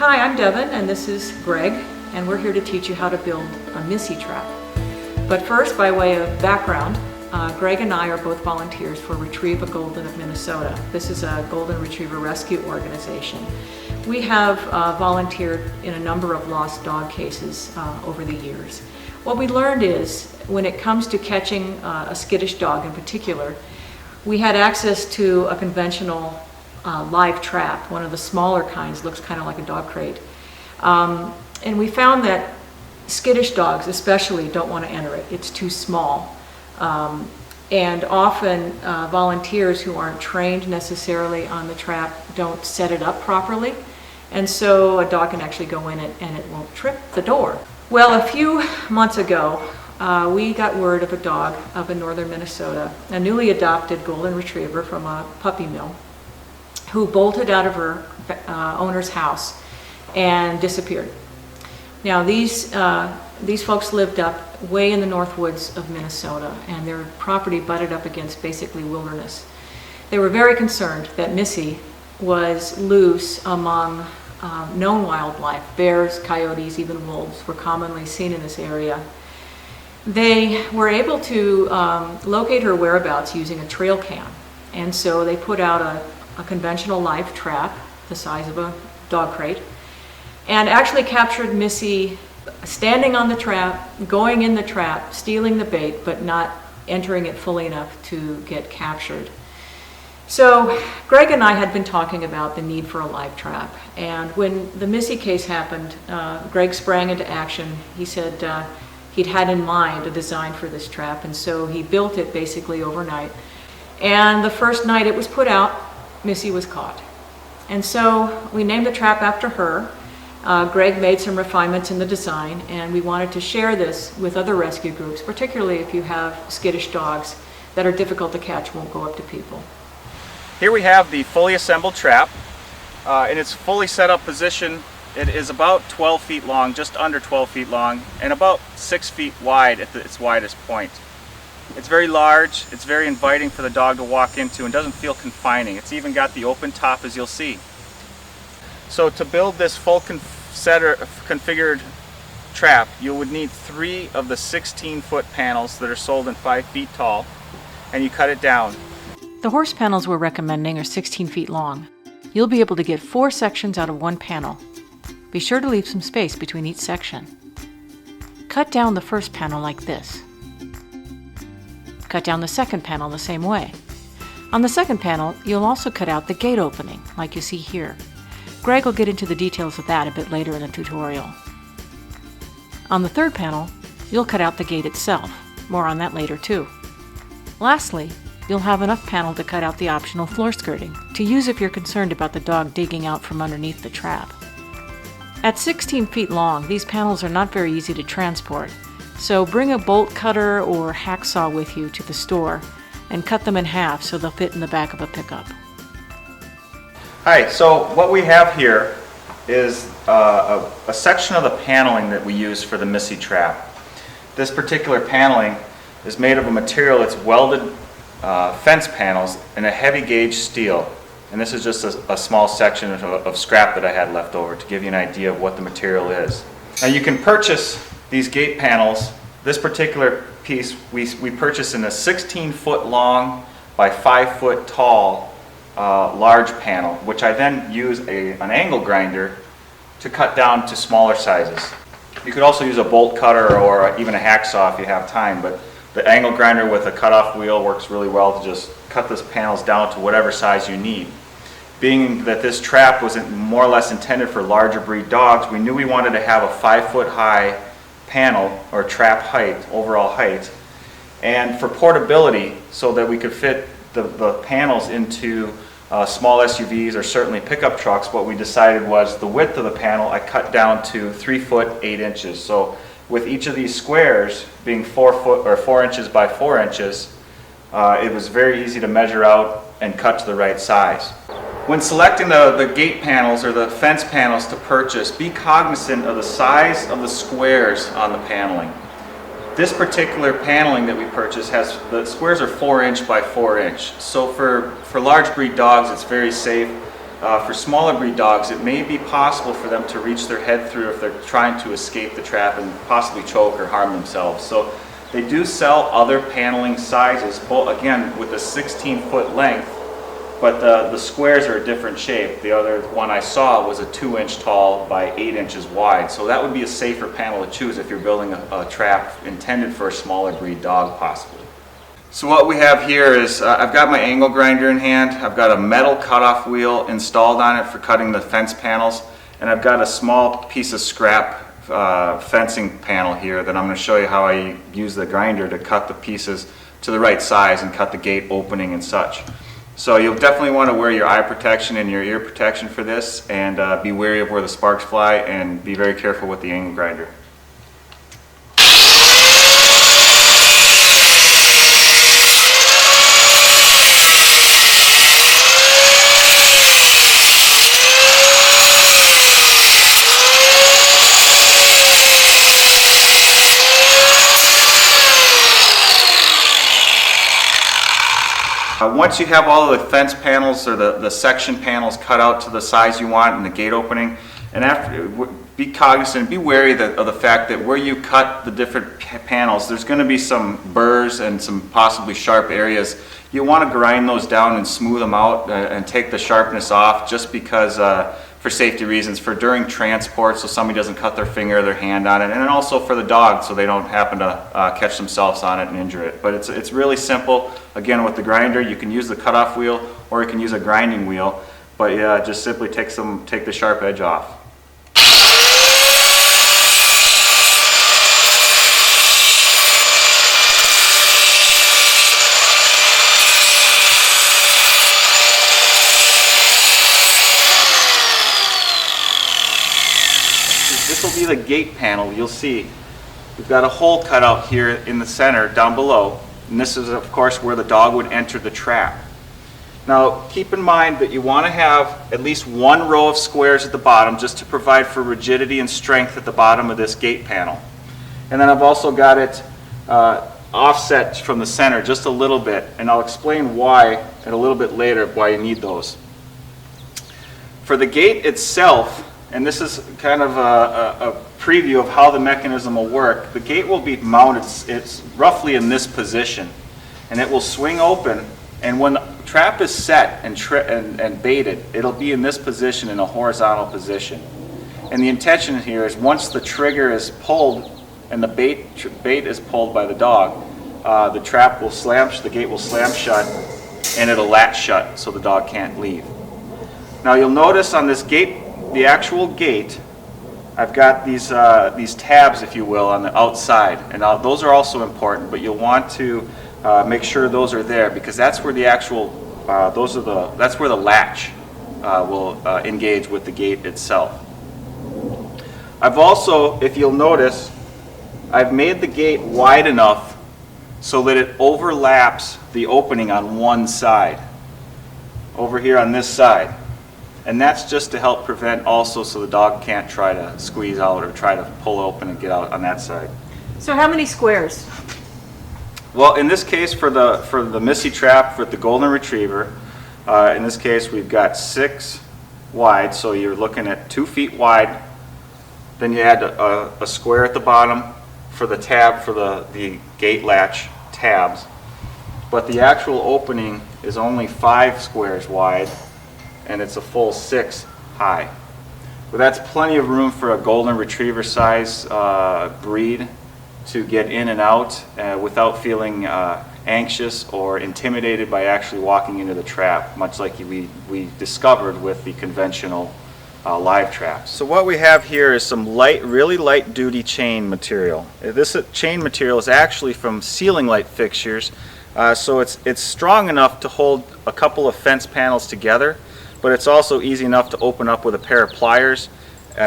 Hi, I'm Devon and this is Greg, and we're here to teach you how to build a Missy Trap. But first, by way of background, Greg and I are both volunteers for Retrieve a Golden of Minnesota. This is a golden retriever rescue organization. We have volunteered in a number of lost dog cases over the years. What we learned is, when it comes to catching a skittish dog in particular, we had access to a conventional live trap. One of the smaller kinds, looks kind of like a dog crate. And we found that skittish dogs especially don't want to enter it. It's too small. And often volunteers who aren't trained necessarily on the trap don't set it up properly. And so a dog can actually go in it and it won't trip the door. Well, a few months ago, we got word of a dog up in northern Minnesota, a newly adopted golden retriever from a puppy mill, who bolted out of her owner's house and disappeared. Now these folks lived up way in the north woods of Minnesota, and their property butted up against basically wilderness. They were very concerned that Missy was loose among known wildlife. Bears, coyotes, even wolves were commonly seen in this area. They were able to locate her whereabouts using a trail cam, and so they put out a conventional live trap the size of a dog crate and actually captured Missy standing on the trap, going in the trap, stealing the bait, but not entering it fully enough to get captured. So Greg and I had been talking about the need for a live trap, and when the Missy case happened, Greg sprang into action. He said he'd had in mind a design for this trap, and so he built it basically overnight. And the first night it was put out, Missy was caught. And so we named the trap after her. Greg made some refinements in the design, and we wanted to share this with other rescue groups, particularly if you have skittish dogs that are difficult to catch, won't go up to people. Here we have the fully assembled trap. In its fully set up position, it is about 12 feet long, just under 12 feet long, and about 6 feet wide at its widest point. It's very large, it's very inviting for the dog to walk into, and doesn't feel confining. It's even got the open top, as you'll see. So to build this full configured trap, you would need 3 of the 16-foot panels that are sold in 5 feet tall, and you cut it down. The horse panels we're recommending are 16 feet long. You'll be able to get 4 sections out of one panel. Be sure to leave some space between each section. Cut down the first panel like this. Cut down the second panel the same way. On the second panel, you'll also cut out the gate opening, like you see here. Greg will get into the details of that a bit later in the tutorial. On the third panel, you'll cut out the gate itself. More on that later too. Lastly, you'll have enough panel to cut out the optional floor skirting, to use if you're concerned about the dog digging out from underneath the trap. At 16 feet long, these panels are not very easy to transport, so bring a bolt cutter or hacksaw with you to the store and cut them in half so they'll fit in the back of a pickup. Hi, so what we have here is a section of the paneling that we use for the Missy Trap. This particular paneling is made of a material that's welded fence panels in a heavy gauge steel. And this is just a small section of scrap that I had left over to give you an idea of what the material is. Now you can purchase these gate panels. This particular piece we purchased in a 16-foot long by 5-foot tall large panel, which I then use an angle grinder to cut down to smaller sizes. You could also use a bolt cutter or even a hacksaw if you have time, but the angle grinder with a cutoff wheel works really well to just cut those panels down to whatever size you need. Being that this trap was more or less intended for larger breed dogs, we knew we wanted to have a 5-foot high panel or trap height, overall height, and for portability so that we could fit the panels into small SUVs or certainly pickup trucks. What we decided was the width of the panel I cut down to 3 foot 8 inches. So with each of these squares being 4 inches by 4 inches, it was very easy to measure out and cut to the right size. When selecting the gate panels or the fence panels to purchase, be cognizant of the size of the squares on the paneling. This particular paneling that we purchased the squares are 4 inch by 4 inch. So for large breed dogs, it's very safe for smaller breed dogs, it may be possible for them to reach their head through if they're trying to escape the trap and possibly choke or harm themselves. So they do sell other paneling sizes, both, again, with a 16-foot length, but the squares are a different shape. The other one I saw was a 2-inch tall by 8 inches wide. So that would be a safer panel to choose if you're building a trap intended for a smaller breed dog possibly. So what we have here is, I've got my angle grinder in hand, I've got a metal cutoff wheel installed on it for cutting the fence panels, and I've got a small piece of scrap fencing panel here that I'm going to show you how I use the grinder to cut the pieces to the right size and cut the gate opening and such. So you'll definitely want to wear your eye protection and your ear protection for this, and be wary of where the sparks fly, and be very careful with the angle grinder. Once you have all of the fence panels or the section panels cut out to the size you want and the gate opening, and after, be cognizant, be wary of the fact that where you cut the different panels, there's going to be some burrs and some possibly sharp areas. You want to grind those down and smooth them out and take the sharpness off, just because for safety reasons, for during transport, so somebody doesn't cut their finger or their hand on it, and then also for the dog so they don't happen to catch themselves on it and injure it. But it's really simple. Again, with the grinder, you can use the cutoff wheel or you can use a grinding wheel, but yeah, just simply take the sharp edge off. This will be the gate panel. You'll see we've got a hole cut out here in the center down below, and this is of course where the dog would enter the trap. Now keep in mind that you want to have at least one row of squares at the bottom, just to provide for rigidity and strength at the bottom of this gate panel. And then I've also got it offset from the center just a little bit, and I'll explain why and a little bit later why you need those. For the gate itself, and this is kind of a preview of how the mechanism will work, the gate will be mounted, it's roughly in this position, and it will swing open, and when the trap is set and baited, it'll be in this position, in a horizontal position. And the intention here is once the trigger is pulled and the bait is pulled by the dog, the trap will slam, the gate will slam shut, and it'll latch shut so the dog can't leave. Now you'll notice on this gate, the actual gate, I've got these tabs, if you will, on the outside, and those are also important, but you'll want to make sure those are there, because that's where the actual that's where the latch will engage with the gate itself. I've also, if you'll notice, I've made the gate wide enough so that it overlaps the opening on one side, over here on this side. And that's just to help prevent also so the dog can't try to squeeze out or try to pull open and get out on that side. So how many squares? Well, in this case, for the Missy Trap with the Golden Retriever, in this case we've got 6 wide, so you're looking at 2 feet wide. Then you add a square at the bottom for the tab, for the gate latch tabs. But the actual opening is only 5 squares wide, and it's a full 6 high. But that's plenty of room for a Golden Retriever size breed to get in and out without feeling anxious or intimidated by actually walking into the trap, much like we discovered with the conventional live traps. So what we have here is some really light duty chain material. This chain material is actually from ceiling light fixtures, so it's strong enough to hold a couple of fence panels together, but it's also easy enough to open up with a pair of pliers,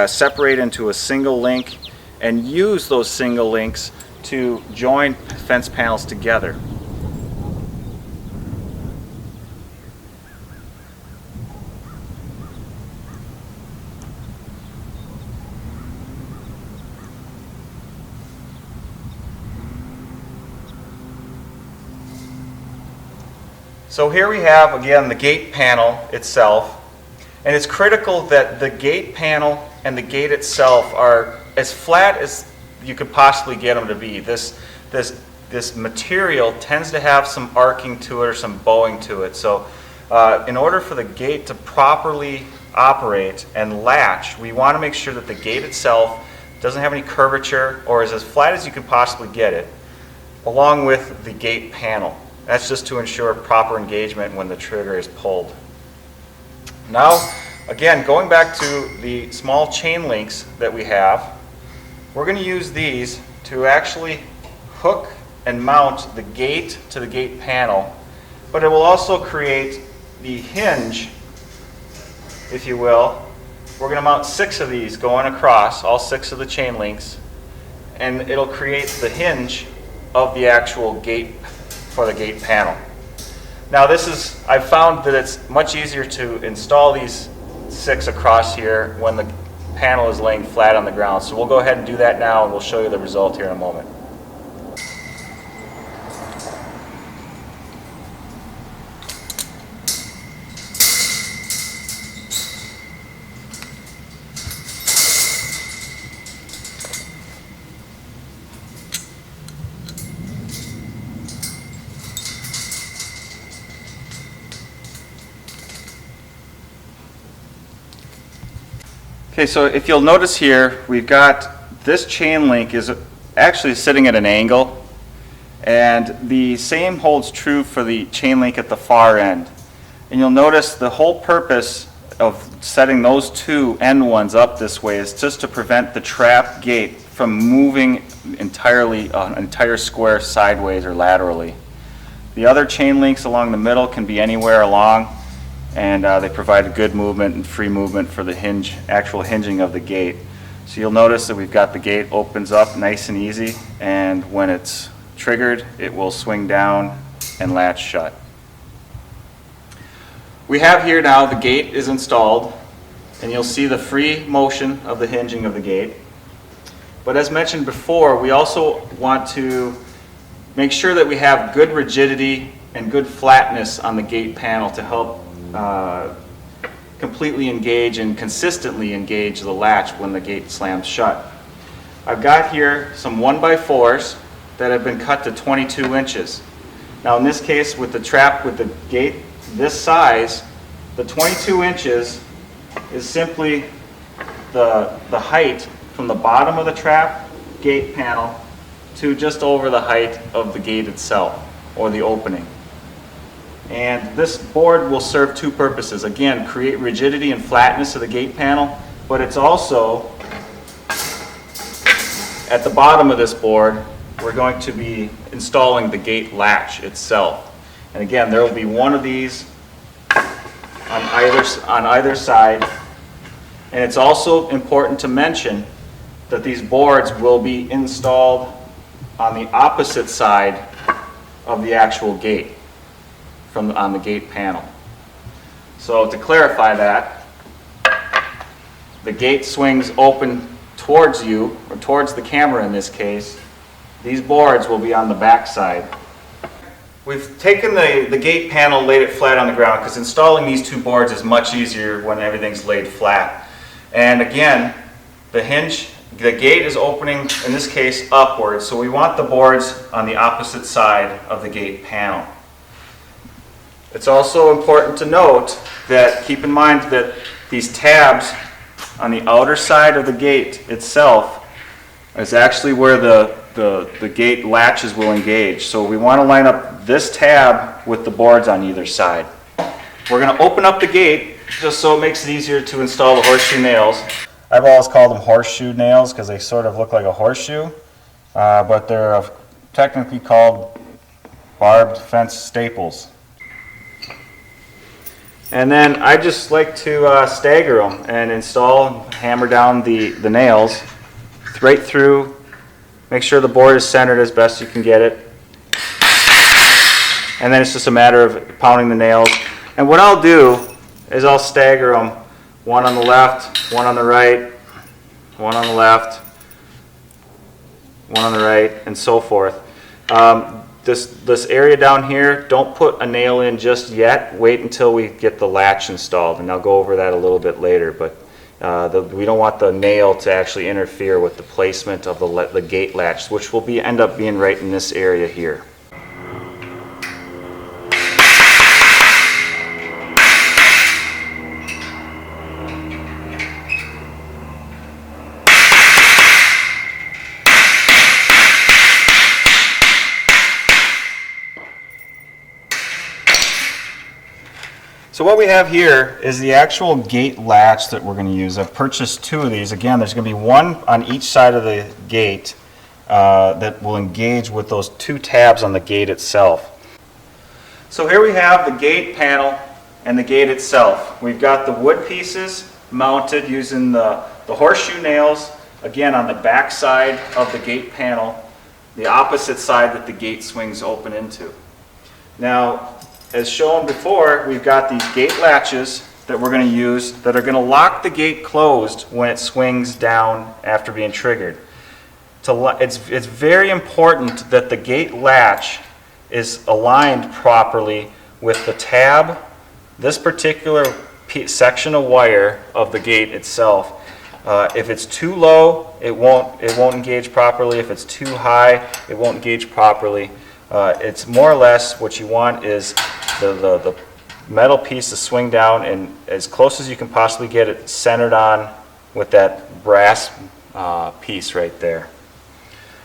separate into a single link, and use those single links to join fence panels together. So here we have again the gate panel itself, And it's critical that the gate panel and the gate itself are as flat as you could possibly get them to be. This material tends to have some arcing to it or some bowing to it. So in order for the gate to properly operate and latch, we want to make sure that the gate itself doesn't have any curvature or is as flat as you can possibly get it, along with the gate panel. That's just to ensure proper engagement when the trigger is pulled. Now, again, going back to the small chain links that we have, we're going to use these to actually hook and mount the gate to the gate panel, but it will also create the hinge, if you will. We're going to mount 6 of these going across, all 6 of the chain links, and it'll create the hinge of the actual gate for the gate panel. Now I've found that it's much easier to install these 6 across here when the panel is laying flat on the ground. So we'll go ahead and do that now, and we'll show you the result here in a moment. Okay, so if you'll notice here, we've got this chain link is actually sitting at an angle, and the same holds true for the chain link at the far end. And you'll notice the whole purpose of setting those 2 end ones up this way is just to prevent the trap gate from moving entirely, an entire square sideways or laterally. The other chain links along the middle can be anywhere along, and they provide a good movement and free movement for the hinge, actual hinging of the gate. So you'll notice that we've got the gate opens up nice and easy, and when it's triggered, it will swing down and latch shut. We have here now the gate is installed, and you'll see the free motion of the hinging of the gate. But as mentioned before, we also want to make sure that we have good rigidity and good flatness on the gate panel to help completely engage and consistently engage the latch when the gate slams shut. I've got here some 1x4s that have been cut to 22 inches. Now in this case, with the trap with the gate this size, the 22 inches is simply the height from the bottom of the trap gate panel to just over the height of the gate itself, or the opening. And this board will serve 2 purposes. Again, create rigidity and flatness of the gate panel, but it's also, at the bottom of this board, we're going to be installing the gate latch itself. And again, there will be one of these on either side. And it's also important to mention that these boards will be installed on the opposite side of the actual gate, on the gate panel. So to clarify that, the gate swings open towards you, or towards the camera in this case. These boards will be on the back side. We've taken the gate panel, laid it flat on the ground, because installing these 2 boards is much easier when everything's laid flat. And again, the gate is opening, in this case, upwards, so we want the boards on the opposite side of the gate panel. It's also important to note that, keep in mind that these tabs on the outer side of the gate itself is actually where the gate latches will engage. So we want to line up this tab with the boards on either side. We're going to open up the gate just so it makes it easier to install the horseshoe nails. I've always called them horseshoe nails because they sort of look like a horseshoe, but they're technically called barbed fence staples. And then I just like to stagger them and install, hammer down the nails right through. Make sure the board is centered as best you can get it. And then it's just a matter of pounding the nails. And what I'll do is I'll stagger them, one on the left, one on the right, one on the left, one on the right, and so forth. this area down here, don't put a nail in just yet. Wait until we get the latch installed, and I'll go over that a little bit later. But we don't want the nail to actually interfere with the placement of the gate latch, which will end up being right in this area here. So what we have here is the actual gate latch that we're going to use. I've purchased two of these. Again, there's going to be one on each side of the gate that will engage with those two tabs on the gate itself. So here we have the gate panel and the gate itself. We've got the wood pieces mounted using the horseshoe nails, again on the back side of the gate panel, the opposite side that the gate swings open into. Now, as shown before, we've got these gate latches that we're going to use that are going to lock the gate closed when it swings down after being triggered. It's very important that the gate latch is aligned properly with the tab, this particular section of wire of the gate itself. If it's too low, it won't engage properly. If it's too high, it won't engage properly. It's more or less what you want is the metal piece to swing down and as close as you can possibly get it centered on with that brass piece right there.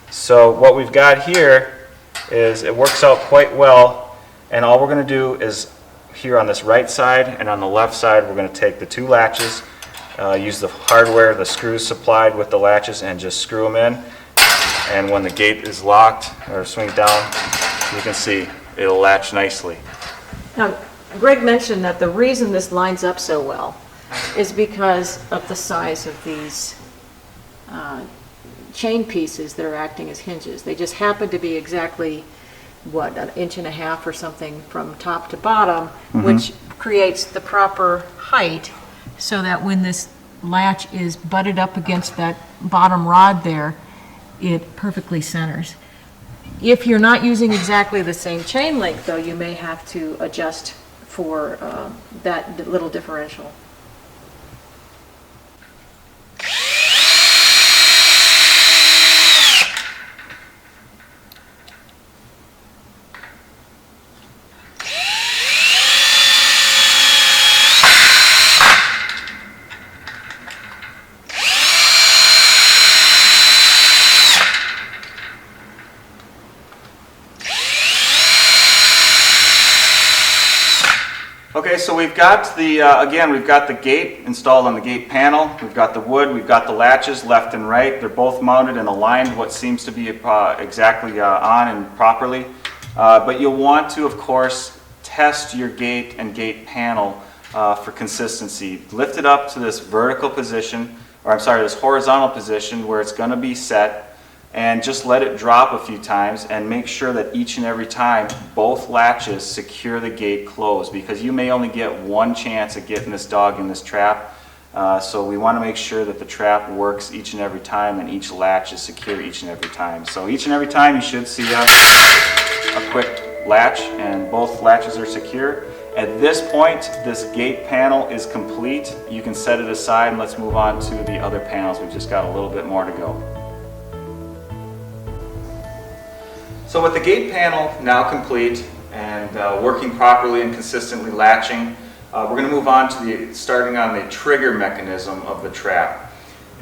So what we've got here is it works out quite well, and all we're going to do is here on this right side and on the left side we're going to take the two latches, use the hardware, the screws supplied with the latches, and just screw them in. And when the gate is locked or swings down, you can see it'll latch nicely. Now, Greg mentioned that the reason this lines up so well is because of the size of these chain pieces that are acting as hinges. They just happen to be exactly, what, 1.5 inches or something from top to bottom, which creates the proper height so that when this latch is butted up against that bottom rod there, it perfectly centers. If you're not using exactly the same chain length, though, you may have to adjust for that little differential. Okay, so we've got again, we've got the gate installed on the gate panel. We've got the wood, we've got the latches left and right. They're both mounted and aligned what seems to be exactly on and properly. But you'll want to, of course, test your gate and gate panel for consistency. Lift it up to this vertical position, or I'm sorry, this horizontal position where it's going to be set, and just let it drop a few times and make sure that each and every time both latches secure the gate closed, because you may only get one chance at getting this dog in this trap. So we want to make sure that the trap works each and every time and each latch is secure each and every time. So each and every time you should see a quick latch and both latches are secure. At this point, this gate panel is complete. You can set it aside and let's move on to the other panels. We've just got a little bit more to go. So with the gate panel now complete and working properly and consistently latching, we're going to move on to starting on the trigger mechanism of the trap.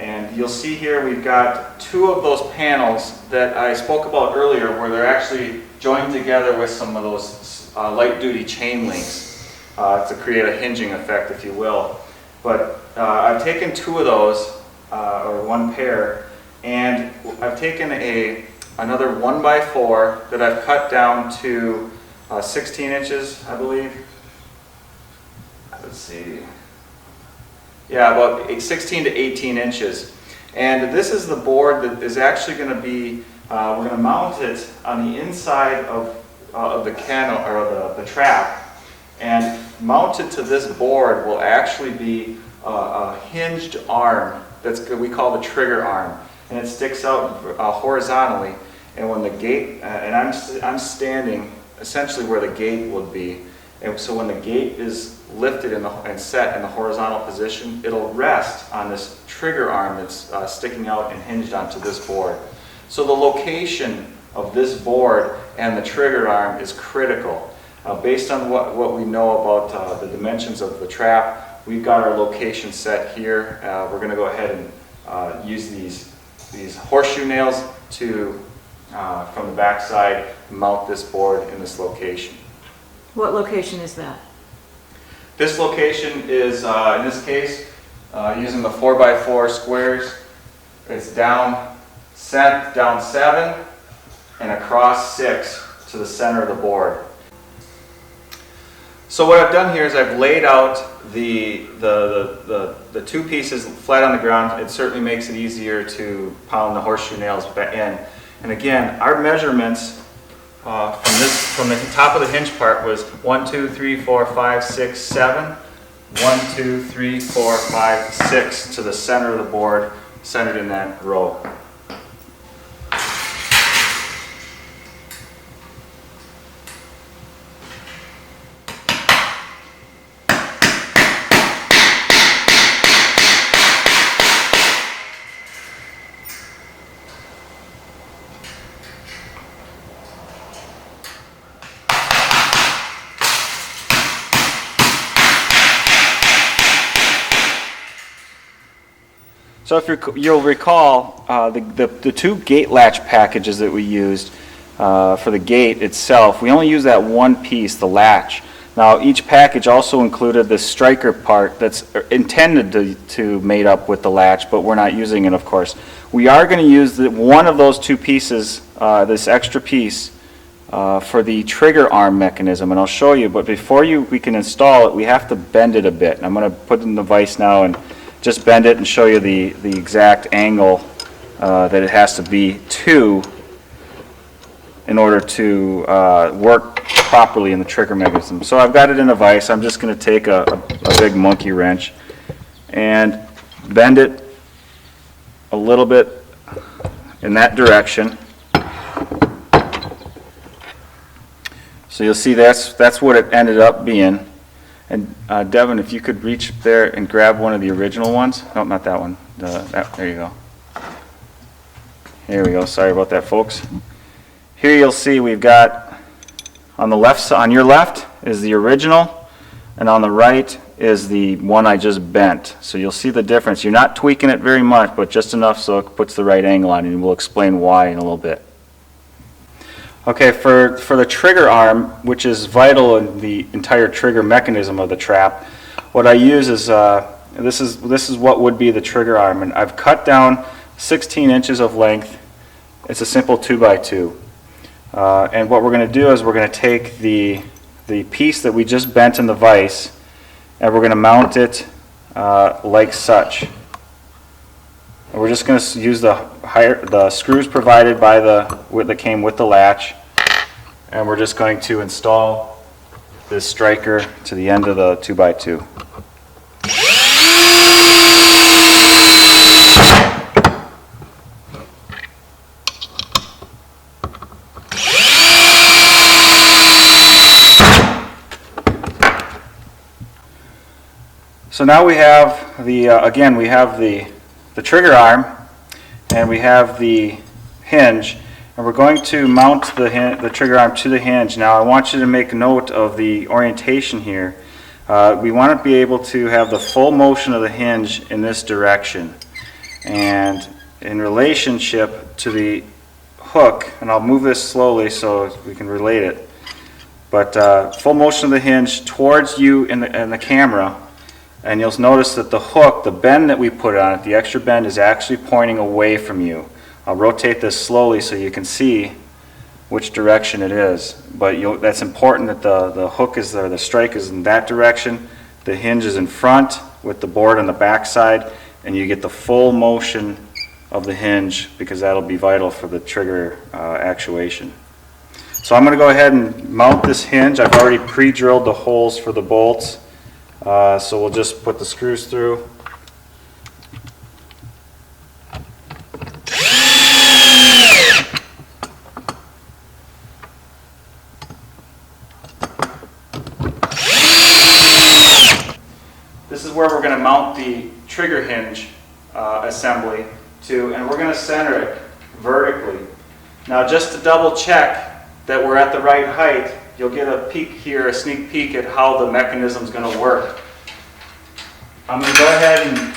And you'll see here we've got two of those panels that I spoke about earlier where they're actually joined together with some of those light-duty chain links to create a hinging effect, if you will. But I've taken two of those, or one pair, and I've taken another 1x4 that I've cut down to 16 inches, I believe. Let's see. Yeah, about 16 to 18 inches. And this is the board that is actually going to be, we're going to mount it on the inside of the kennel, or the trap. And mounted to this board will actually be a hinged arm we call the trigger arm. And it sticks out horizontally. And when the gate, and I'm standing essentially where the gate would be, and so when the gate is lifted and set in the horizontal position, it'll rest on this trigger arm that's sticking out and hinged onto this board. So the location of this board and the trigger arm is critical. Based on what we know about the dimensions of the trap, we've got our location set here. We're going to go ahead and use these horseshoe nails to, from the back side, mount this board in this location. What location is that? This location is, in this case, using the 4x4 squares. It's down 7 and across 6 to the center of the board. So what I've done here is I've laid out the two pieces flat on the ground. It certainly makes it easier to pound the horseshoe nails back in. And again, our measurements from the top of the hinge part was 1, 2, 3, 4, 5, 6, 7. 1, 2, 3, 4, 5, 6 to the center of the board, centered in that row. So if you'll recall, the two gate latch packages that we used for the gate itself, we only used that one piece, the latch. Now each package also included the striker part that's intended to mate up with the latch, but we're not using it, of course. We are going to use one of those two pieces, this extra piece, for the trigger arm mechanism, and I'll show you, but before we can install it, we have to bend it a bit. And I'm going to put it in the vise now and just bend it and show you the exact angle that it has to be to in order to work properly in the trigger mechanism. So I've got it in a vise. I'm just going to take a big monkey wrench and bend it a little bit in that direction. So you'll see that's what it ended up being. And Devon, if you could reach there and grab one of the original ones. No, not that one. There you go. Here we go. Sorry about that, folks. Here you'll see we've got on the left, on your left is the original, and on the right is the one I just bent. So you'll see the difference. You're not tweaking it very much, but just enough so it puts the right angle on it, and we'll explain why in a little bit. Okay, for the trigger arm, which is vital in the entire trigger mechanism of the trap, what I use is this is what would be the trigger arm, and I've cut down 16 inches of length. It's a simple 2x2, and what we're going to do is we're going to take the piece that we just bent in the vise, and we're going to mount it like such. And we're just going to use the screws provided by that came with the latch, and we're just going to install this striker to the end of the 2x2. So now we have again we have the trigger arm, and we have the hinge, and we're going to mount the trigger arm to the hinge. Now I want you to make note of the orientation here. We want to be able to have the full motion of the hinge in this direction, and in relationship to the hook, and I'll move this slowly so we can relate it, but full motion of the hinge towards you in the camera. And you'll notice that the hook, the bend that we put on it, the extra bend, is actually pointing away from you. I'll rotate this slowly so you can see which direction it is. But that's important that the hook is there, the strike is in that direction, the hinge is in front with the board on the back side, and you get the full motion of the hinge because that'll be vital for the trigger actuation. So I'm going to go ahead and mount this hinge. I've already pre-drilled the holes for the bolts. So we'll just put the screws through. the trigger hinge assembly to, and we're going to center it vertically. Now just to double check that we're at the right height, you'll get a peek here, a sneak peek at how the mechanism is going to work. I'm going to go ahead and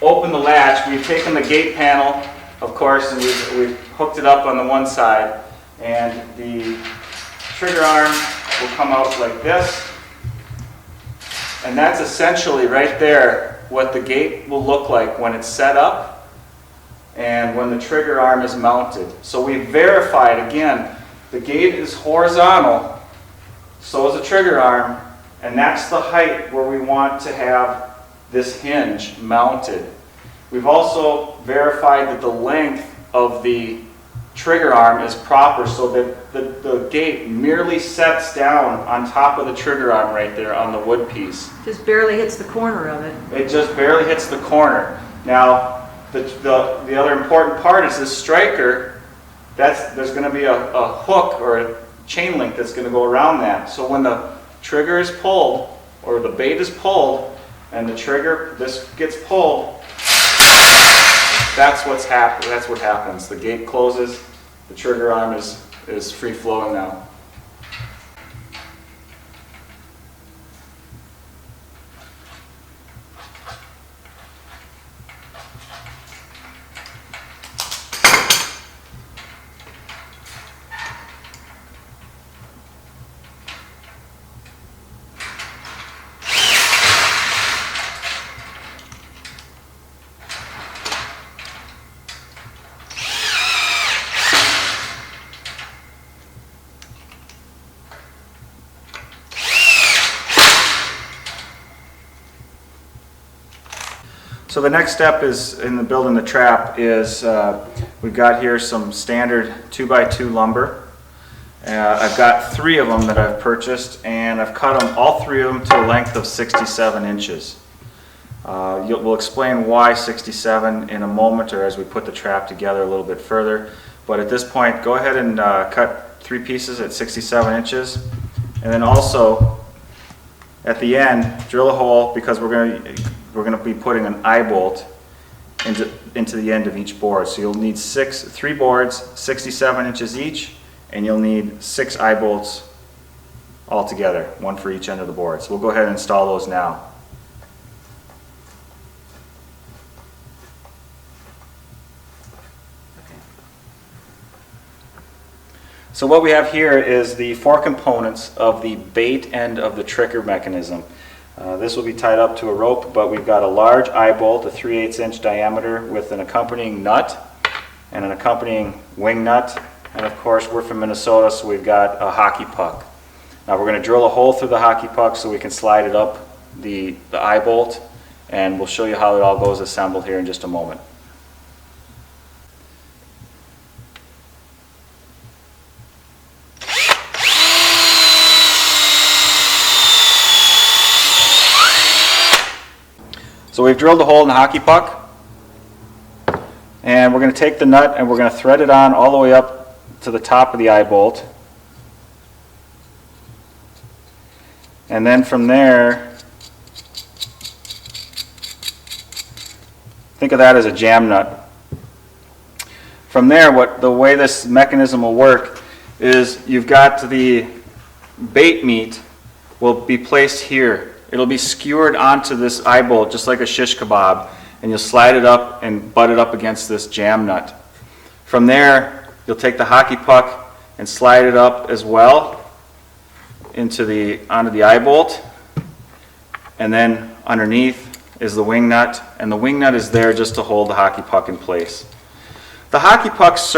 open the latch. We've taken the gate panel, of course, and we've hooked it up on the one side, and the trigger arm will come out like this. And that's essentially right there what the gate will look like when it's set up and when the trigger arm is mounted. So we verified, again, the gate is horizontal, so is the trigger arm, and that's the height where we want to have this hinge mounted. We've also verified that the length of the trigger arm is proper, so that the gate merely sets down on top of the trigger arm right there on the wood piece. Just barely hits the corner of it. It just barely hits the corner. Now, the other important part is this striker, there's going to be a hook or a chain link that's going to go around that. So when the trigger is pulled, or the bait is pulled, and the trigger, this gets pulled, that's what happens. The gate closes, the trigger arm is free flowing now. So the next step is in the building the trap is we've got here some standard 2x2 lumber. I've got 3 of them that I've purchased, and I've cut them, all 3 of them, to a length of 67 inches. We'll explain why 67 in a moment, or as we put the trap together a little bit further. But at this point, go ahead and cut 3 pieces at 67 inches, and then also at the end drill a hole, because we're going to be putting an eyebolt into the end of each board. So you'll need 3 boards, 67 inches each, and you'll need 6 eyebolts all together, 1 for each end of the board. So we'll go ahead and install those now. So what we have here is the 4 components of the bait end of the trigger mechanism. This will be tied up to a rope, but we've got a large eyebolt, a 3/8 inch diameter, with an accompanying nut and an accompanying wing nut. And of course, we're from Minnesota, so we've got a hockey puck. Now we're going to drill a hole through the hockey puck so we can slide it up the eyebolt, and we'll show you how it all goes assembled here in just a moment. So we've drilled a hole in the hockey puck, and we're going to take the nut and we're going to thread it on all the way up to the top of the eyebolt. And then from there, think of that as a jam nut. From there, the way this mechanism will work is you've got the bait meat will be placed here. It'll be skewered onto this eyebolt just like a shish kebab, and you'll slide it up and butt it up against this jam nut. From there, you'll take the hockey puck and slide it up as well onto the eyebolt, and then underneath is the wing nut, and the wing nut is there just to hold the hockey puck in place. The hockey puck's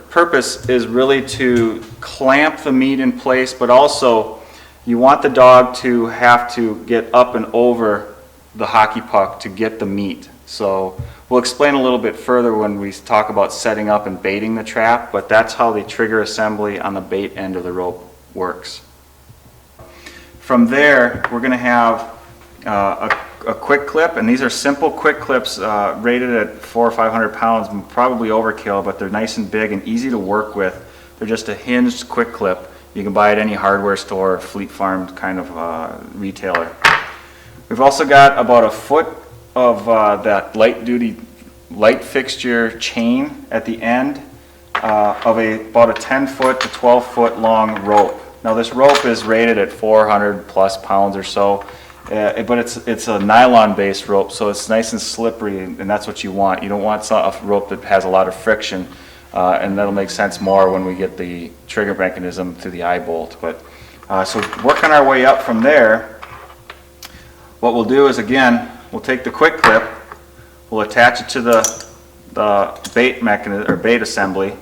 purpose is really to clamp the meat in place, but also you want the dog to have to get up and over the hockey puck to get the meat. So we'll explain a little bit further when we talk about setting up and baiting the trap, but that's how the trigger assembly on the bait end of the rope works. From there, we're going to have a quick clip, and these are simple quick clips rated at 400 or 500 pounds, probably overkill, but they're nice and big and easy to work with. They're just a hinged quick clip. You can buy it at any hardware store, Fleet Farm kind of retailer. We've also got about a foot of that light-duty light fixture chain at the end of about a 10-foot to 12-foot long rope. Now this rope is rated at 400 plus pounds or so, but it's a nylon-based rope, so it's nice and slippery, and that's what you want. You don't want a rope that has a lot of friction, and that'll make sense more when we get the trigger mechanism through the eyebolt. But so working our way up from there, what we'll do is, again, we'll take the quick clip, we'll attach it to the bait mechanism or bait assembly,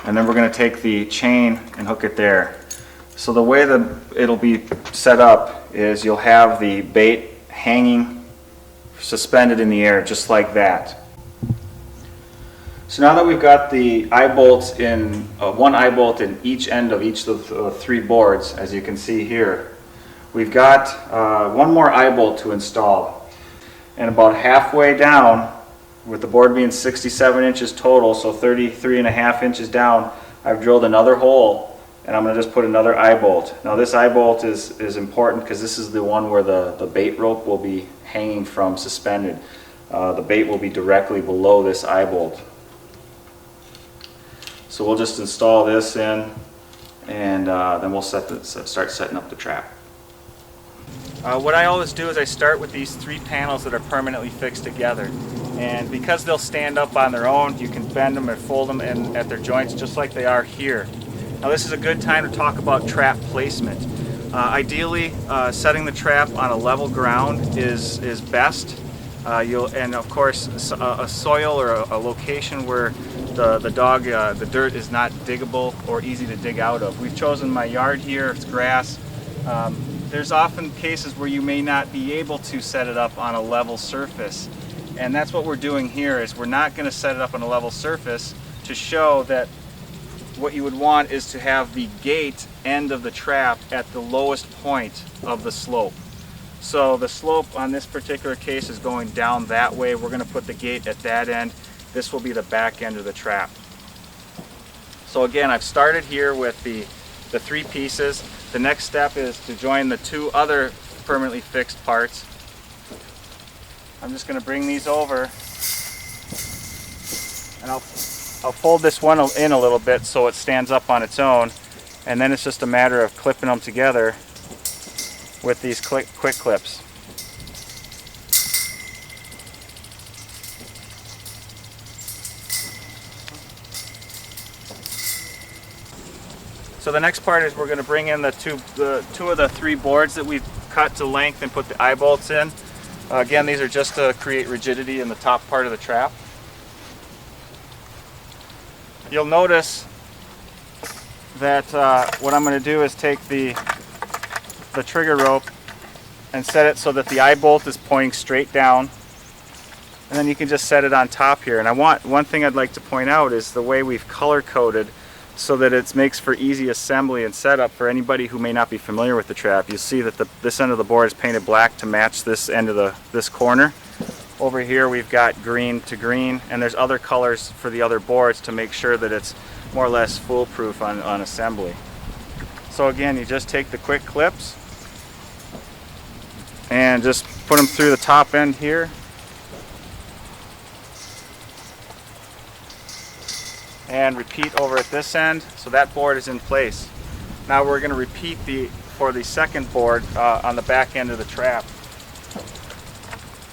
and then we're going to take the chain and hook it there. So the way that it'll be set up is you'll have the bait hanging suspended in the air just like that. So now that we've got the eye bolts in, one eye bolt in each end of each of the three boards, as you can see here, we've got one more eye bolt to install. And about halfway down, with the board being 67 inches total, so 33.5 inches down, I've drilled another hole, and I'm going to just put another eye bolt. Now this eye bolt is important because this is the one where the bait rope will be hanging from suspended. The bait will be directly below this eye bolt. So we'll just install this in, and then we'll start setting up the trap. What I always do is I start with these three panels that are permanently fixed together. And because they'll stand up on their own, you can bend them and fold them at their joints just like they are here. Now this is a good time to talk about trap placement. Ideally, setting the trap on a level ground is best. And of course, a soil or a location where the dirt is not diggable or easy to dig out of. We've chosen my yard here, it's grass. There's often cases where you may not be able to set it up on a level surface. And that's what we're doing here, is we're not going to set it up on a level surface to show that what you would want is to have the gate end of the trap at the lowest point of the slope. So the slope on this particular case is going down that way. We're going to put the gate at that end. This will be the back end of the trap. So again, I've started here with the three pieces. The next step is to join the two other permanently fixed parts. I'm just going to bring these over, and I'll fold this one in a little bit so it stands up on its own, and then it's just a matter of clipping them together with these quick clips. So the next part is we're going to bring in the two of the three boards that we've cut to length and put the eye bolts in. Again, these are just to create rigidity in the top part of the trap. You'll notice that what I'm going to do is take the trigger rope and set it so that the eye bolt is pointing straight down, and then you can just set it on top here. And one thing I'd like to point out is the way we've color coded so that it makes for easy assembly and setup for anybody who may not be familiar with the trap. You'll see that this end of the board is painted black to match this end of this corner. Over here we've got green to green, and there's other colors for the other boards to make sure that it's more or less foolproof on assembly. So again, you just take the quick clips and just put them through the top end here. And repeat over at this end, so that board is in place. Now we're going to repeat for the second board on the back end of the trap.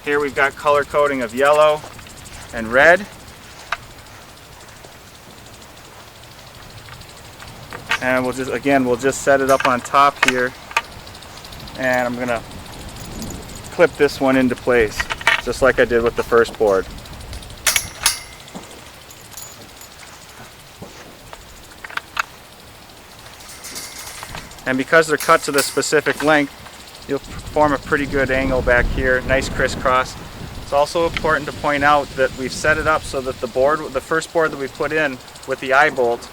Here we've got color coding of yellow and red. And we'll just set it up on top here, and I'm going to clip this one into place, just like I did with the first board. And because they're cut to the specific length, you'll form a pretty good angle back here, nice crisscross. It's also important to point out that we've set it up so that the first board that we put in with the eye bolt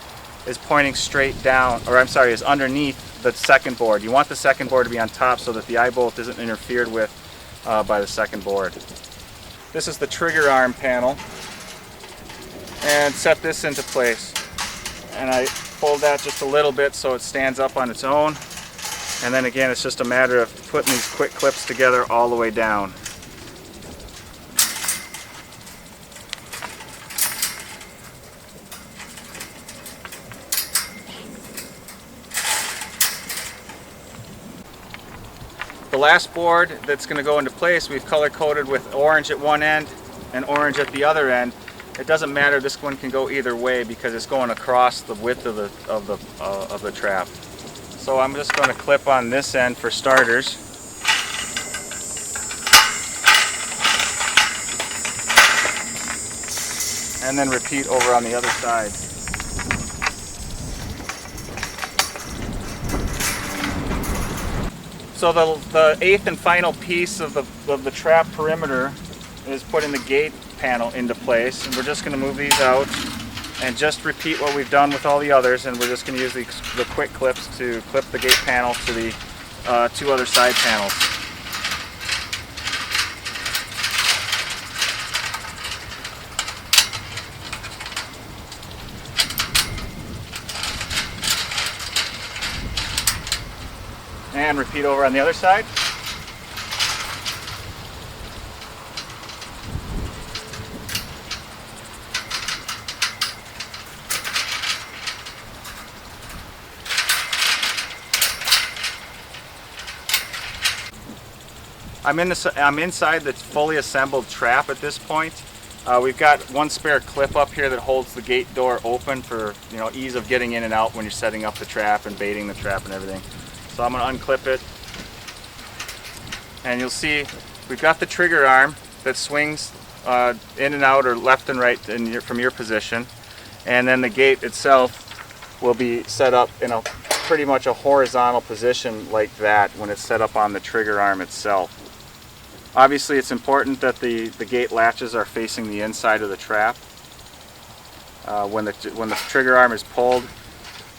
is pointing straight down, or I'm sorry, is underneath the second board. You want the second board to be on top so that the eye bolt isn't interfered with by the second board. This is the trigger arm panel, and set this into place. And I fold that just a little bit so it stands up on its own. And then again, it's just a matter of putting these quick clips together all the way down. The last board that's going to go into place, we've color coded with orange at one end and orange at the other end. It doesn't matter, this one can go either way because it's going across the width of the trap. So I'm just going to clip on this end for starters. And then repeat over on the other side. So the eighth and final piece of the trap perimeter is putting the gate panel into place, and we're just going to move these out and just repeat what we've done with all the others, and we're just going to use the quick clips to clip the gate panel to the two other side panels. And repeat over on the other side. I'm inside the fully assembled trap at this point. We've got one spare clip up here that holds the gate door open for ease of getting in and out when you're setting up the trap and baiting the trap and everything. So I'm going to unclip it, and you'll see we've got the trigger arm that swings in and out or left and right from your position, and then the gate itself will be set up in a pretty much a horizontal position like that when it's set up on the trigger arm itself. Obviously it's important that the gate latches are facing the inside of the trap. When the trigger arm is pulled,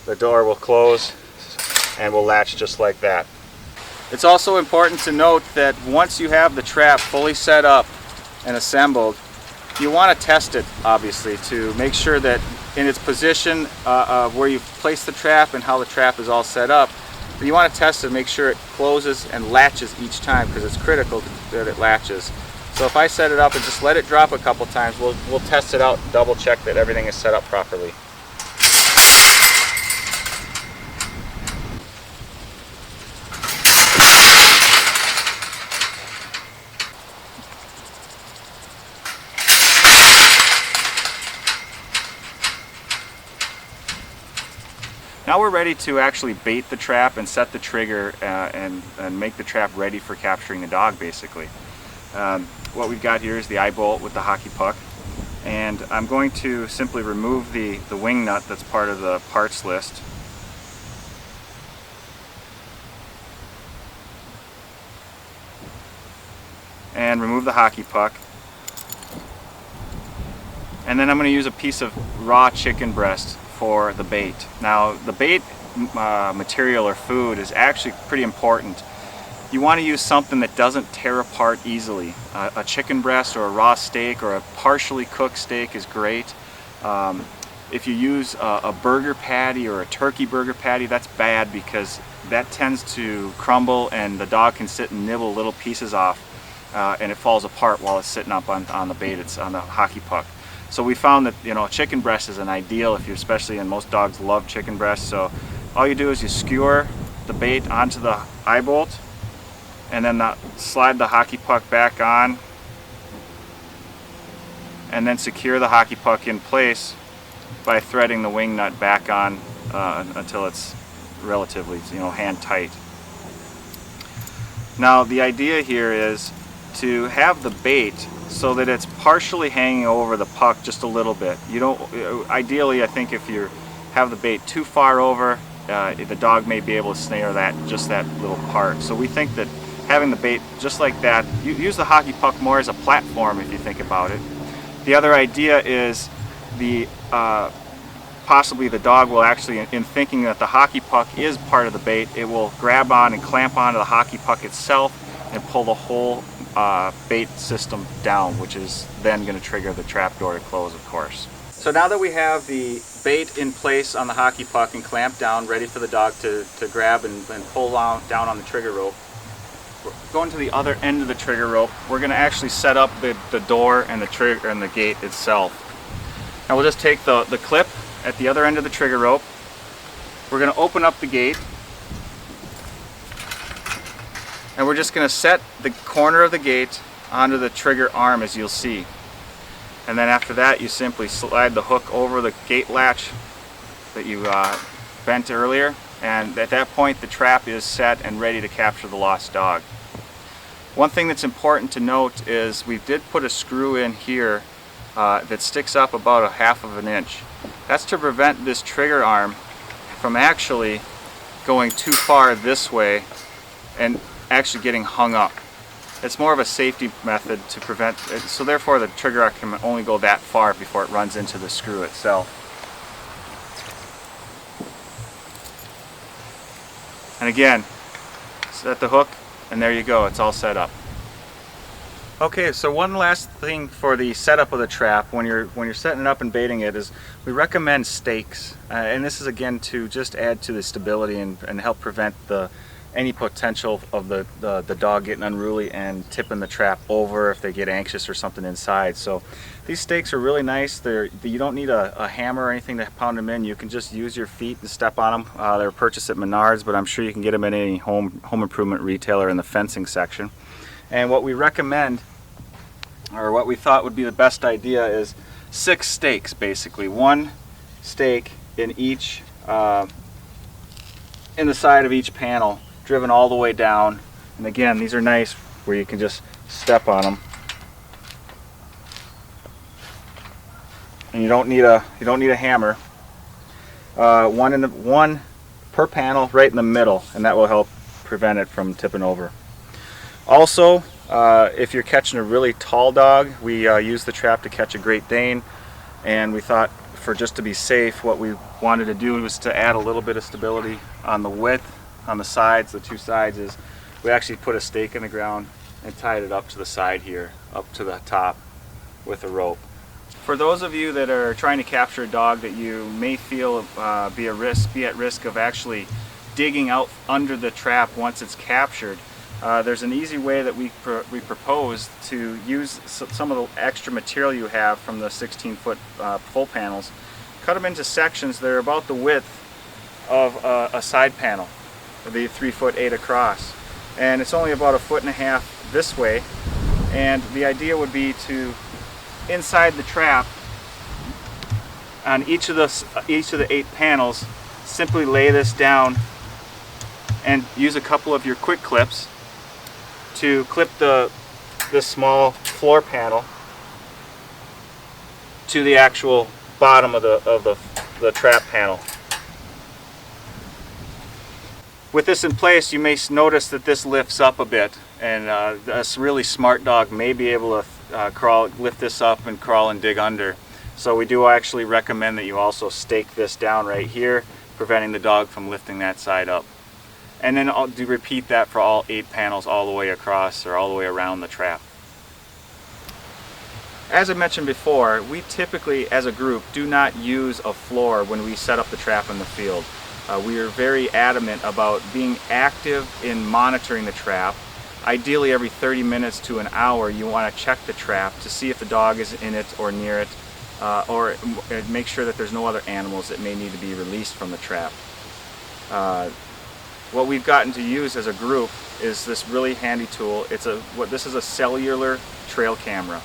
the door will close and will latch just like that. It's also important to note that once you have the trap fully set up and assembled, you want to test it, obviously, to make sure that in its position where you've placed the trap and how the trap is all set up. But you want to test it and make sure it closes and latches each time, because it's critical that it latches. So if I set it up and just let it drop a couple times, we'll test it out and double check that everything is set up properly. Now we're ready to actually bait the trap and set the trigger and make the trap ready for capturing the dog, basically. What we've got here is the eyebolt with the hockey puck, and I'm going to simply remove the wingnut that's part of the parts list. And remove the hockey puck. And then I'm going to use a piece of raw chicken breast for the bait. Now the bait material or food is actually pretty important. You want to use something that doesn't tear apart easily. A chicken breast or a raw steak or a partially cooked steak is great. If you use a burger patty or a turkey burger patty, that's bad because that tends to crumble and the dog can sit and nibble little pieces off and it falls apart while it's sitting up on the bait, it's on the hockey puck. So we found that chicken breast is an ideal if you especially, and most dogs love chicken breast. So all you do is you skewer the bait onto the eyebolt and then slide the hockey puck back on and then secure the hockey puck in place by threading the wing nut back on until it's relatively hand tight. Now the idea here is to have the bait so that it's partially hanging over the puck just a little bit. You don't ideally, I think if you have the bait too far over, the dog may be able to snare just that little part. So we think that having the bait just like that, you use the hockey puck more as a platform if you think about it. The other idea is possibly the dog will actually, in thinking that the hockey puck is part of the bait, it will grab on and clamp onto the hockey puck itself and pull the whole bait system down, which is then going to trigger the trap door to close, of course. So now that we have the bait in place on the hockey puck and clamped down, ready for the dog to grab and pull down on the trigger rope, we're going to the other end of the trigger rope. We're going to actually set up the door and the trigger and the gate itself. Now we'll just take the clip at the other end of the trigger rope. We're going to open up the gate, and we're just going to set the corner of the gate onto the trigger arm, as you'll see. And then after that, you simply slide the hook over the gate latch that you bent earlier, and at that point the trap is set and ready to capture the lost dog. One thing that's important to note is we did put a screw in here that sticks up about 1/2 inch. That's to prevent this trigger arm from actually going too far this way and actually getting hung up. It's more of a safety method to prevent it, so therefore the trigger arm can only go that far before it runs into the screw itself. And again, set the hook, and there you go, it's all set up. Okay, so one last thing for the setup of the trap when you're setting it up and baiting it is we recommend stakes, and this is again to just add to the stability and help prevent any potential of the dog getting unruly and tipping the trap over if they get anxious or something inside. So these stakes are really nice. You don't need a hammer or anything to pound them in. You can just use your feet and step on them. They're purchased at Menards, but I'm sure you can get them at any home improvement retailer in the fencing section. And what we recommend, or what we thought would be the best idea, is 6 stakes basically. 1 stake in each, in the side of each panel, driven all the way down. And again, these are nice where you can just step on them, and you don't need a hammer. One per panel right in the middle, and that will help prevent it from tipping over. Also, if you're catching a really tall dog, we use the trap to catch a Great Dane, and we thought, for just to be safe, what we wanted to do was to add a little bit of stability on the width. On the sides, the 2 sides, is we actually put a stake in the ground and tied it up to the side here, up to the top with a rope. For those of you that are trying to capture a dog that you may feel be at risk of actually digging out under the trap once it's captured, there's an easy way that we propose to use some of the extra material you have from the 16-foot full panels, cut them into sections that are about the width of a side panel. The 3'8" across, and it's only about 1.5 feet this way. And the idea would be to, inside the trap, on each of the 8 panels, simply lay this down and use a couple of your quick clips to clip this small floor panel to the actual bottom of the trap panel. With this in place, you may notice that this lifts up a bit, and a really smart dog may be able to lift this up and crawl and dig under. So we do actually recommend that you also stake this down right here, preventing the dog from lifting that side up. And then I'll repeat that for all 8 panels all the way across, or all the way around the trap. As I mentioned before, we typically, as a group, do not use a floor when we set up the trap in the field. We are very adamant about being active in monitoring the trap. Ideally, every 30 minutes to an hour, you want to check the trap to see if the dog is in it or near it, or make sure that there's no other animals that may need to be released from the trap. What we've gotten to use as a group is this really handy tool. This is a cellular trail camera.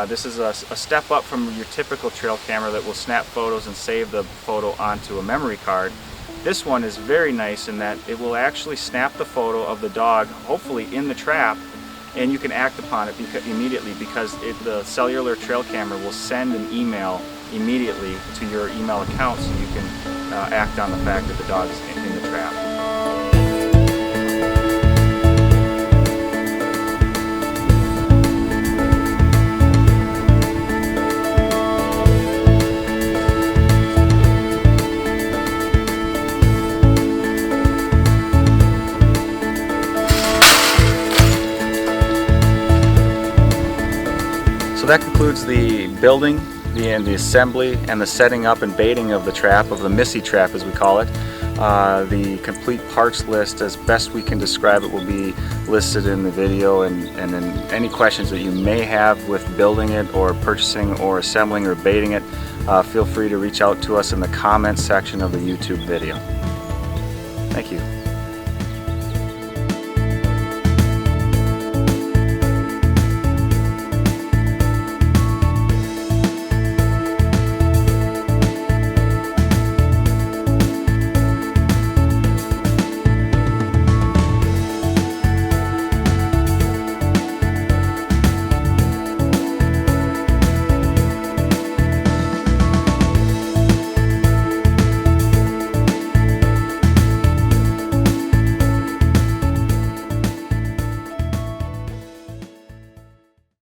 This is a step up from your typical trail camera that will snap photos and save the photo onto a memory card. This one is very nice in that it will actually snap the photo of the dog, hopefully in the trap, and you can act upon it immediately, because the cellular trail camera will send an email immediately to your email account, so you can act on the fact that the dog is in the trap. That concludes the building the assembly and the setting up and baiting of the trap, of the Missy Trap as we call it. The complete parts list, as best we can describe it, will be listed in the video, and then any questions that you may have with building it or purchasing or assembling or baiting it, feel free to reach out to us in the comments section of the YouTube video. Thank you.